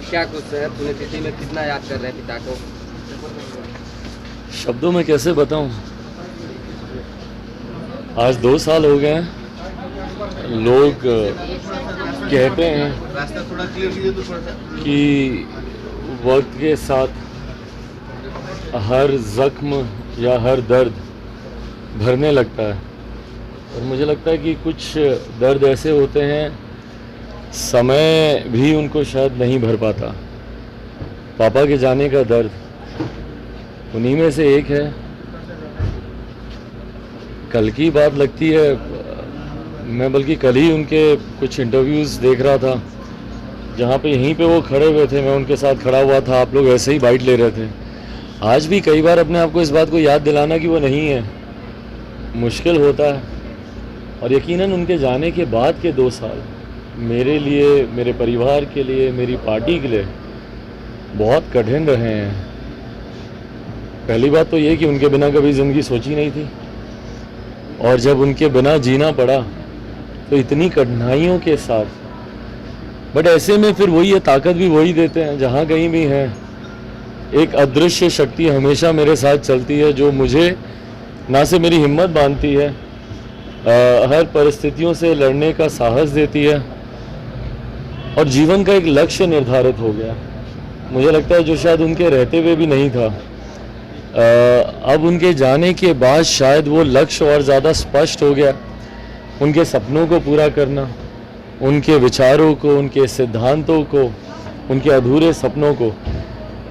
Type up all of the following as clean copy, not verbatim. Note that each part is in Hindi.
क्या कुछ है, पुण्यतिथि में कितना याद कर रहे हैं पिता को? शब्दों में कैसे बताऊं। आज 2 साल हो गए हैं। लोग कहते हैं कि वक्त के साथ हर जख्म या हर दर्द भरने लगता है, और मुझे लगता है कि कुछ दर्द ऐसे होते हैं समय भी उनको शायद नहीं भर पाता। पापा के जाने का दर्द उन्हीं में से एक है। कल की बात लगती है, मैं बल्कि कल ही उनके कुछ इंटरव्यूज़ देख रहा था जहाँ पे यहीं पे वो खड़े हुए थे, मैं उनके साथ खड़ा हुआ था, आप लोग ऐसे ही बाइट ले रहे थे। आज भी कई बार अपने आप को इस बात को याद दिलाना कि वो नहीं है मुश्किल होता है, और यकीनन उनके जाने के बाद के 2 साल मेरे लिए, मेरे परिवार के लिए, मेरी पार्टी के लिए बहुत कठिन रहे हैं। पहली बात तो ये कि उनके बिना कभी ज़िंदगी सोची नहीं थी, और जब उनके बिना जीना पड़ा तो इतनी कठिनाइयों के साथ। बट ऐसे में फिर वही है, ताकत भी वही देते हैं जहाँ कहीं भी हैं। एक अदृश्य शक्ति हमेशा मेरे साथ चलती है जो मुझे ना से मेरी हिम्मत बांधती है, हर परिस्थितियों से लड़ने का साहस देती है, और जीवन का एक लक्ष्य निर्धारित हो गया। मुझे लगता है जो शायद उनके रहते हुए भी नहीं था, अब उनके जाने के बाद शायद वो लक्ष्य और ज़्यादा स्पष्ट हो गया। उनके सपनों को पूरा करना, उनके विचारों को, उनके सिद्धांतों को, उनके अधूरे सपनों को,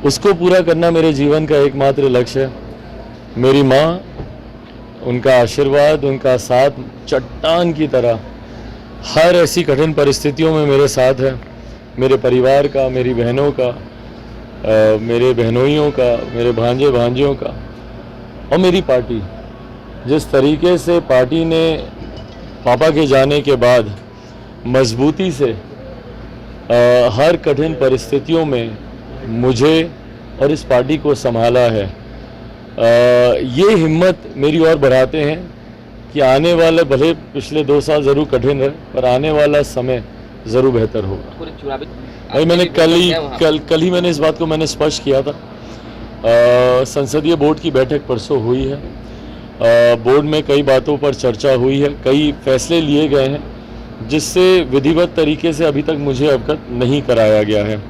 उसको पूरा करना मेरे जीवन का एकमात्र लक्ष्य है। मेरी माँ, उनका आशीर्वाद, उनका साथ चट्टान की तरह हर ऐसी कठिन परिस्थितियों में मेरे साथ है। मेरे परिवार का, मेरी बहनों का, मेरे बहनोइयों का, मेरे भांजे भांजियों का, और मेरी पार्टी। जिस तरीके से पार्टी ने पापा के जाने के बाद मजबूती से हर कठिन परिस्थितियों में मुझे और इस पार्टी को संभाला है, ये हिम्मत मेरी और बढ़ाते हैं कि आने वाला, भले पिछले 2 साल ज़रूर कठिन रहे, पर आने वाला समय ज़रूर बेहतर होगा। भाई मैंने कल ही मैंने इस बात को मैंने स्पष्ट किया था। संसदीय बोर्ड की बैठक परसों हुई है। बोर्ड में कई बातों पर चर्चा हुई है, कई फैसले लिए गए हैं जिससे विधिवत तरीके से अभी तक मुझे अवगत नहीं कराया गया है।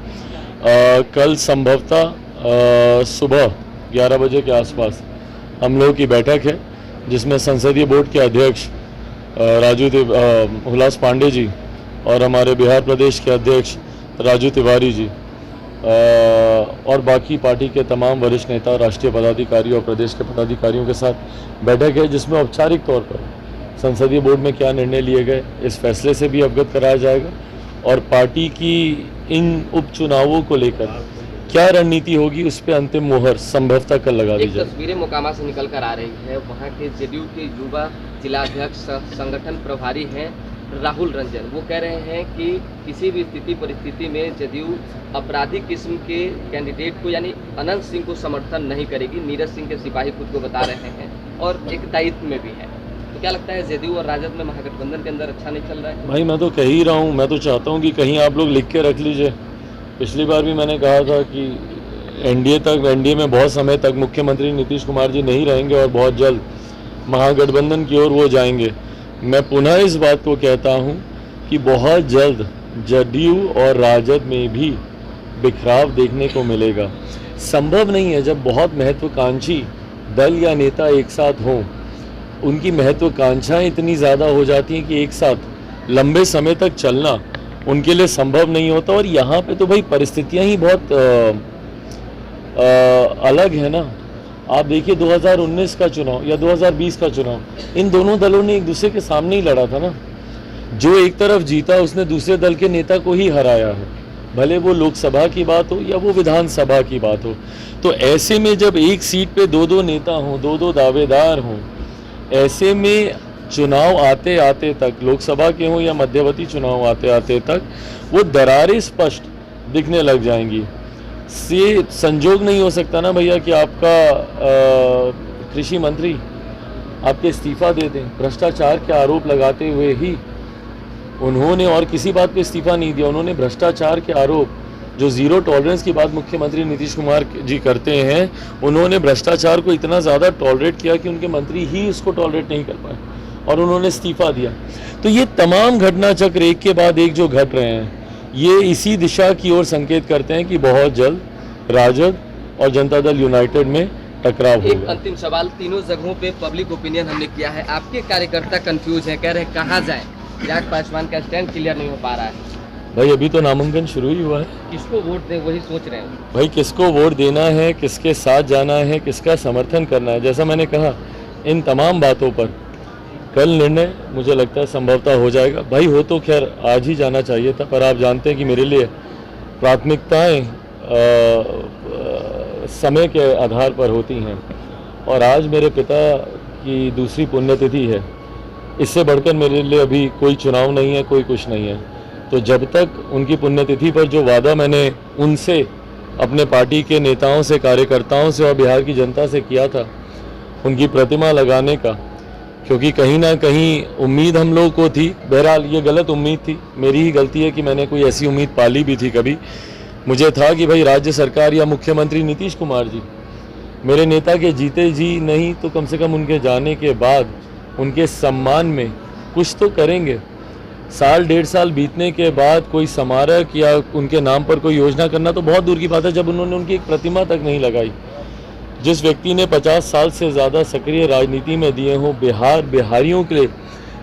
कल संभवतः सुबह 11 बजे के आसपास हम लोगों की बैठक है, जिसमें संसदीय बोर्ड के अध्यक्ष हुलास पांडे जी और हमारे बिहार प्रदेश के अध्यक्ष राजू तिवारी जी और बाकी पार्टी के तमाम वरिष्ठ नेता, राष्ट्रीय पदाधिकारी और प्रदेश के पदाधिकारियों के साथ बैठक है, जिसमें औपचारिक तौर पर संसदीय बोर्ड में क्या निर्णय लिए गए इस फैसले से भी अवगत कराया जाएगा, और पार्टी की इन उपचुनावों को लेकर क्या रणनीति होगी उस पर अंतिम मोहर संभवतः कल लगा दी जाएगी। तस्वीरें मोकामा से निकल कर आ रही है, वहाँ के जेडीयू के युवा जिलाध्यक्ष संगठन प्रभारी हैं राहुल रंजन। वो कह रहे हैं कि किसी भी परिस्थिति में जेडीयू आपराधिक किस्म के कैंडिडेट को यानी अनंत सिंह को समर्थन नहीं करेगी। नीरज सिंह के सिपाही खुद को बता रहे हैं और एक दायित्व में भी है। तो क्या लगता है जेडीयू और राजद में महागठबंधन के अंदर अच्छा नहीं चल रहा है? भाई मैं तो कह ही रहा हूँ, मैं तो चाहता हूँ कि कहीं आप लोग लिख के रख लीजिए। पिछली बार भी मैंने कहा था कि एनडीए में बहुत समय तक मुख्यमंत्री नीतीश कुमार जी नहीं रहेंगे और बहुत जल्द महागठबंधन की ओर वो जाएंगे। मैं पुनः इस बात को कहता हूं कि बहुत जल्द जेडीयू और राजद में भी बिखराव देखने को मिलेगा। संभव नहीं है जब बहुत महत्वाकांक्षी दल या नेता एक साथ हों, उनकी महत्वाकांक्षाएं इतनी ज़्यादा हो जाती हैं कि एक साथ लंबे समय तक चलना उनके लिए संभव नहीं होता। और यहाँ पे तो भाई परिस्थितियाँ ही बहुत अलग है ना। आप देखिए 2019 का चुनाव या 2020 का चुनाव, इन दोनों दलों ने एक दूसरे के सामने ही लड़ा था ना। जो एक तरफ जीता उसने दूसरे दल के नेता को ही हराया है, भले वो लोकसभा की बात हो या वो विधानसभा की बात हो। तो ऐसे में जब एक सीट पे 2-2 नेता हों, 2-2 दावेदार हों, ऐसे में चुनाव आते आते तक, लोकसभा के हों या मध्यवर्ती चुनाव आते आते तक, वो दरारें स्पष्ट दिखने लग जाएंगी। से संजोग नहीं हो सकता ना भैया कि आपका कृषि मंत्री आपके इस्तीफा दे दें। भ्रष्टाचार के आरोप लगाते हुए ही उन्होंने, और किसी बात पे इस्तीफा नहीं दिया, उन्होंने भ्रष्टाचार के आरोप जो ज़ीरो टॉलरेंस की बात मुख्यमंत्री नीतीश कुमार जी करते हैं, उन्होंने भ्रष्टाचार को इतना ज़्यादा टॉलरेट किया कि उनके मंत्री ही उसको टॉलरेट नहीं कर पाए और उन्होंने इस्तीफा दिया। तो ये तमाम घटना चक्र एक के बाद एक जो घट रहे हैं, ये इसी दिशा की ओर संकेत करते हैं कि बहुत जल्द राजद और जनता दल यूनाइटेड में टकराव एक होगा। अंतिम सवाल, तीनों जगहों पे पब्लिक ओपिनियन हमने किया है, आपके कार्यकर्ता कंफ्यूज हैं, कह रहे हैं कहाँ जाएं, चिराग पासवान का स्टैंड क्लियर नहीं हो पा रहा है। भाई अभी तो नामांकन शुरू ही हुआ है। किसको वोट दें वही सोच रहे हैं। भाई किसको वोट देना है, किसके साथ जाना है, किसका समर्थन करना है, जैसा मैंने कहा, इन तमाम बातों पर कल निर्णय मुझे लगता है संभवतः हो जाएगा। भाई हो तो खैर आज ही जाना चाहिए था, पर आप जानते हैं कि मेरे लिए प्राथमिकताएं समय के आधार पर होती हैं, और आज मेरे पिता की दूसरी पुण्यतिथि है। इससे बढ़कर मेरे लिए अभी कोई चुनाव नहीं है, कोई कुछ नहीं है। तो जब तक उनकी पुण्यतिथि पर जो वादा मैंने उनसे, अपने पार्टी के नेताओं से, कार्यकर्ताओं से और बिहार की जनता से किया था, उनकी प्रतिमा लगाने का, क्योंकि कहीं ना कहीं उम्मीद हम लोगों को थी, बहरहाल ये गलत उम्मीद थी, मेरी ही गलती है कि मैंने कोई ऐसी उम्मीद पाली भी थी कभी। मुझे था कि भाई राज्य सरकार या मुख्यमंत्री नीतीश कुमार जी मेरे नेता के जीते जी नहीं तो कम से कम उनके जाने के बाद उनके सम्मान में कुछ तो करेंगे। साल डेढ़ साल बीतने के बाद कोई स्मारक या उनके नाम पर कोई योजना करना तो बहुत दूर की बात है, जब उन्होंने उनकी एक प्रतिमा तक नहीं लगाई। जिस व्यक्ति ने 50 साल से ज़्यादा सक्रिय राजनीति में दिए हों, बिहारियों के लिए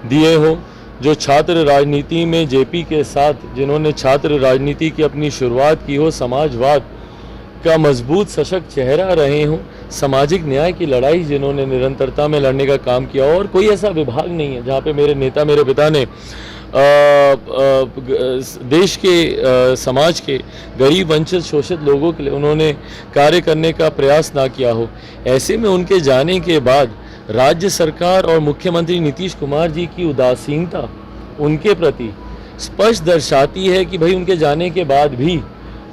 दिए हों, जो छात्र राजनीति में जेपी के साथ जिन्होंने छात्र राजनीति की अपनी शुरुआत की हो, समाजवाद का मजबूत सशक्त चेहरा रहे हों, सामाजिक न्याय की लड़ाई जिन्होंने निरंतरता में लड़ने का काम किया, और कोई ऐसा विभाग नहीं है जहाँ पे मेरे नेता, मेरे पिता ने देश के समाज के गरीब, वंचित, शोषित लोगों के लिए उन्होंने कार्य करने का प्रयास ना किया हो। ऐसे में उनके जाने के बाद राज्य सरकार और मुख्यमंत्री नीतीश कुमार जी की उदासीनता उनके प्रति स्पष्ट दर्शाती है कि भाई उनके जाने के बाद भी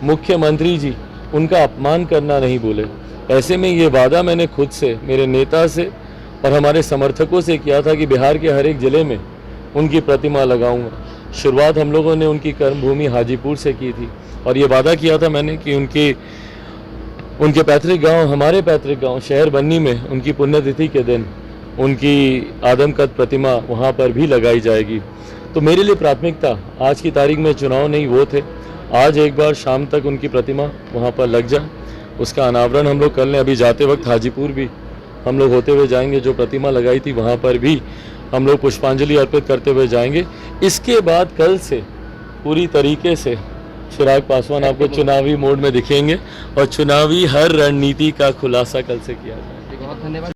मुख्यमंत्री जी उनका अपमान करना नहीं भूले। ऐसे में ये वादा मैंने खुद से, मेरे नेता से और हमारे समर्थकों से किया था कि बिहार के हर एक ज़िले में उनकी प्रतिमा लगाऊंगा। शुरुआत हम लोगों ने उनकी कर्मभूमि हाजीपुर से की थी, और ये वादा किया था मैंने कि उनके पैतृक गांव, हमारे पैतृक गांव शहर बन्नी में उनकी पुण्यतिथि के दिन उनकी आदमकद प्रतिमा वहां पर भी लगाई जाएगी। तो मेरे लिए प्राथमिकता आज की तारीख में चुनाव नहीं, वो थे। आज एक बार शाम तक उनकी प्रतिमा वहां पर लग जाए, उसका अनावरण हम लोग कर लें। अभी जाते वक्त हाजीपुर भी हम लोग होते हुए जाएंगे, जो प्रतिमा लगाई थी वहाँ पर भी हम लोग पुष्पांजलि अर्पित करते हुए जाएंगे। इसके बाद कल से पूरी तरीके से चिराग पासवान आपको चुनावी मोड में दिखेंगे और चुनावी हर रणनीति का खुलासा कल से किया जाएगा। बहुत धन्यवाद।